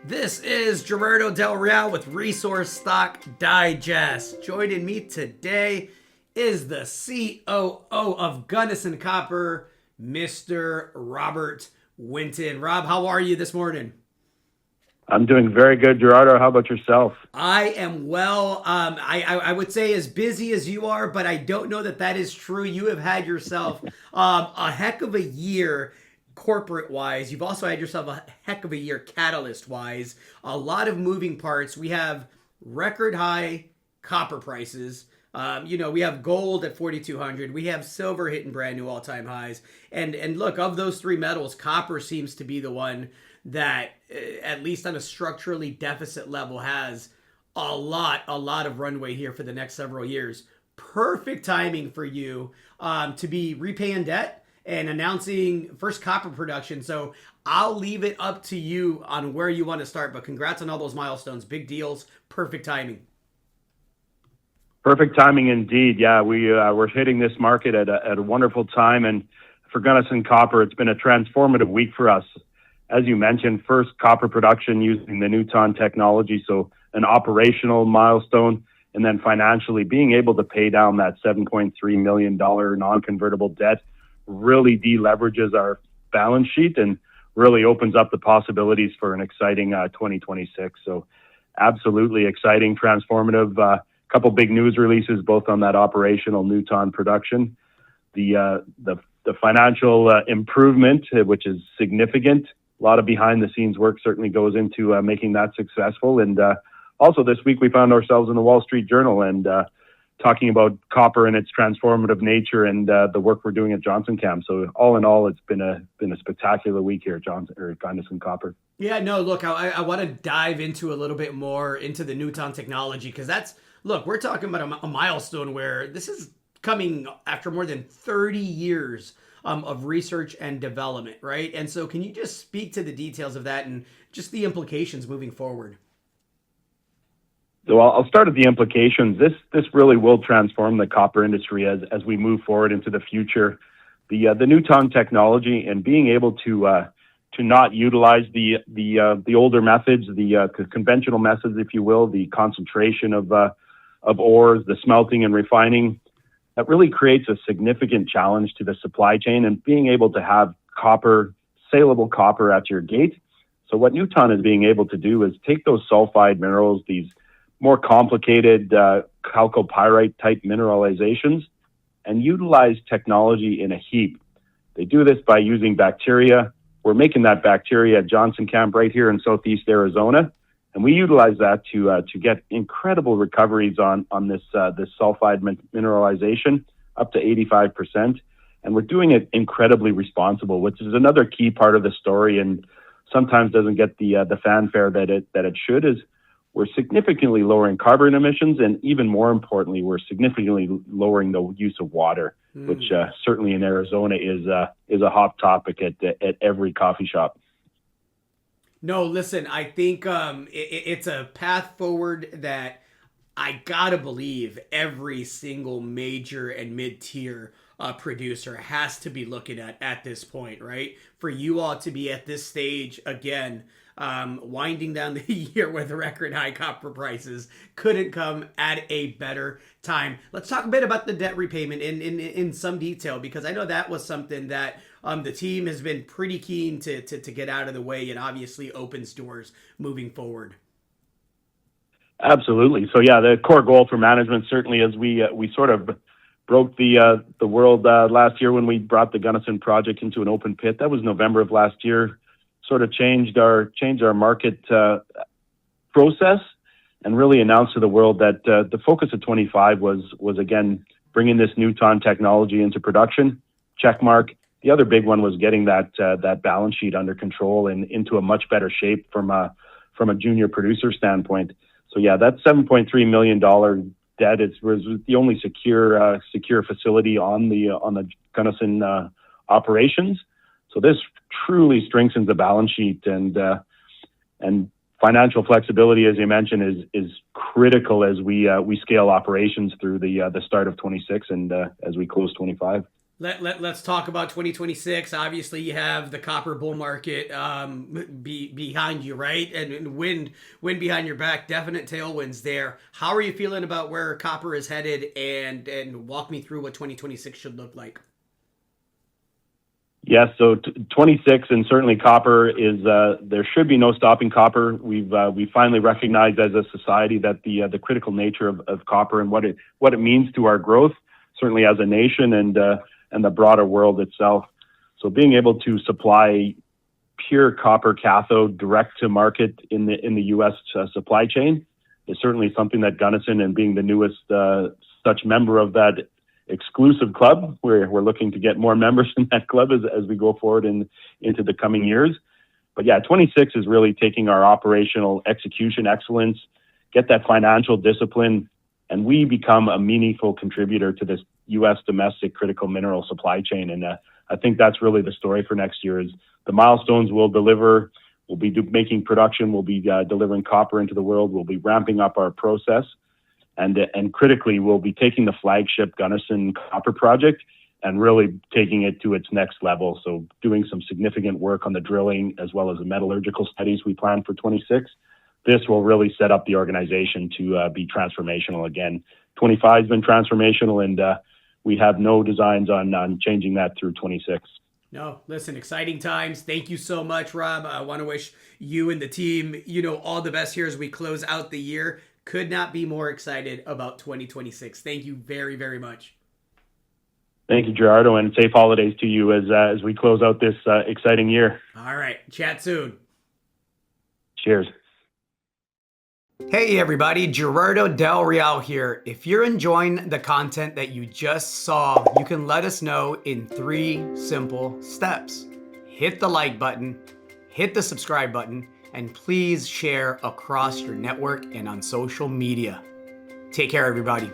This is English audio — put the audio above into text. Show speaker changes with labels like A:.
A: This is Gerardo Del Real with Resource Stock Digest. Joining me today is the COO of Gunnison Copper, Mr. Robert Winton. Rob, how are you this morning?
B: I'm doing very good, Gerardo. How about yourself?
A: I am well. I would say as busy as you are, but I don't know that that is true. You have had yourself a heck of a year corporate wise. You've also had yourself a heck of a year catalyst wise. A lot of moving parts. We have record high copper prices. We have gold at 4,200. We have silver hitting brand new all time highs. And look, of those three metals, copper seems to be the one that, at least on a structurally deficit level, has a lot of runway here for the next several years. Perfect timing for you to be repaying debt and announcing first copper production. So I'll leave it up to you on where you want to start. But congrats on all those milestones. Big deals. Perfect timing.
B: Perfect timing indeed. Yeah, we're hitting this market at a wonderful time. And for Gunnison Copper, it's been a transformative week for us. As you mentioned, first copper production using the Nuton technology, so an operational milestone, and then financially being able to pay down that $7.3 million non-convertible debt really deleverages our balance sheet and really opens up the possibilities for an exciting 2026. So absolutely exciting, transformative. Couple big news releases, both on that operational Nuton production, the financial improvement, which is significant. A lot of behind the scenes work certainly goes into making that successful. And also this week we found ourselves in the Wall Street Journal and talking about copper and its transformative nature and the work we're doing at Johnson Cam. So all in all, it's been a spectacular week here at Gunnison Copper.
A: Yeah, no, look, I want to dive into a little bit more into the Nuton technology because look, we're talking about a milestone where this is coming after more than 30 years of research and development, right? And so can you just speak to the details of that and just the implications moving forward?
B: So I'll start at the implications. This really will transform the copper industry as we move forward into the future. The Nuton technology and being able to not utilize the older methods, the conventional methods, if you will, the concentration of ores, the smelting and refining, that really creates a significant challenge to the supply chain and being able to have saleable copper at your gate. So what Nuton is being able to do is take those sulfide minerals, these more complicated chalcopyrite type mineralizations, and utilize technology in a heap. They do this by using bacteria. We're making that bacteria at Johnson Camp right here in Southeast Arizona. And we utilize that to get incredible recoveries on this sulfide mineralization, up to 85%. And we're doing it incredibly responsible, which is another key part of the story and sometimes doesn't get the fanfare that it should. Is we're significantly lowering carbon emissions, and even more importantly, we're significantly lowering the use of water, which certainly in Arizona is a hot topic at every coffee shop.
A: No, listen, I think it's a path forward that I gotta believe every single major and mid-tier producer has to be looking at this point, right? For you all to be at this stage again, winding down the year with record high copper prices couldn't come at a better time. Let's talk a bit about the debt repayment in some detail, because I know that was something that the team has been pretty keen to get out of the way, and obviously opens doors moving forward.
B: Absolutely. So yeah, the core goal for management certainly as we sort of broke the world last year when we brought the Gunnison project into an open pit. That was November of last year. Sort of changed our market process and really announced to the world that the focus of 25 was again bringing this Nuton technology into production. Check mark. The other big one was getting that balance sheet under control and into a much better shape from a junior producer standpoint. So yeah, that $7.3 million debt was the only secure facility on the Gunnison operations. So this truly strengthens the balance sheet and financial flexibility, as you mentioned, is critical as we scale operations through the start of 26 and as we close 25.
A: Let's talk about 2026. Obviously, you have the copper bull market behind you, right? And wind behind your back, definite tailwinds there. How are you feeling about where copper is headed? And walk me through what 2026 should look like.
B: Yes, so 26 and certainly copper is there should be no stopping copper. We finally recognized as a society that the critical nature of copper and what it means to our growth, certainly as a nation and the broader world itself. So being able to supply pure copper cathode direct to market in the U.S. Supply chain is certainly something that Gunnison, and being the newest such member of that exclusive club, we're looking to get more members in that club as we go forward into the coming years. But yeah, 26 is really taking our operational execution excellence, get that financial discipline, and we become a meaningful contributor to this U.S. domestic critical mineral supply chain. And I think that's really the story for next year is the milestones we'll deliver. We'll be making production. We'll be delivering copper into the world. We'll be ramping up our process. And critically, we'll be taking the flagship Gunnison Copper project and really taking it to its next level. So doing some significant work on the drilling as well as the metallurgical studies we plan for 26. This will really set up the organization to be transformational again. 25 has been transformational, and we have no designs on changing that through 26.
A: No, listen, exciting times. Thank you so much, Rob. I want to wish you and the team, all the best here as we close out the year. Could not be more excited about 2026. Thank you very, very much.
B: Thank you, Gerardo, and safe holidays to you as we close out this exciting year.
A: All right. Chat soon.
B: Cheers.
A: Hey everybody, Gerardo Del Real here. If you're enjoying the content that you just saw, you can let us know in 3 simple steps. Hit the like button, hit the subscribe button, and please share across your network and on social media. Take care, everybody.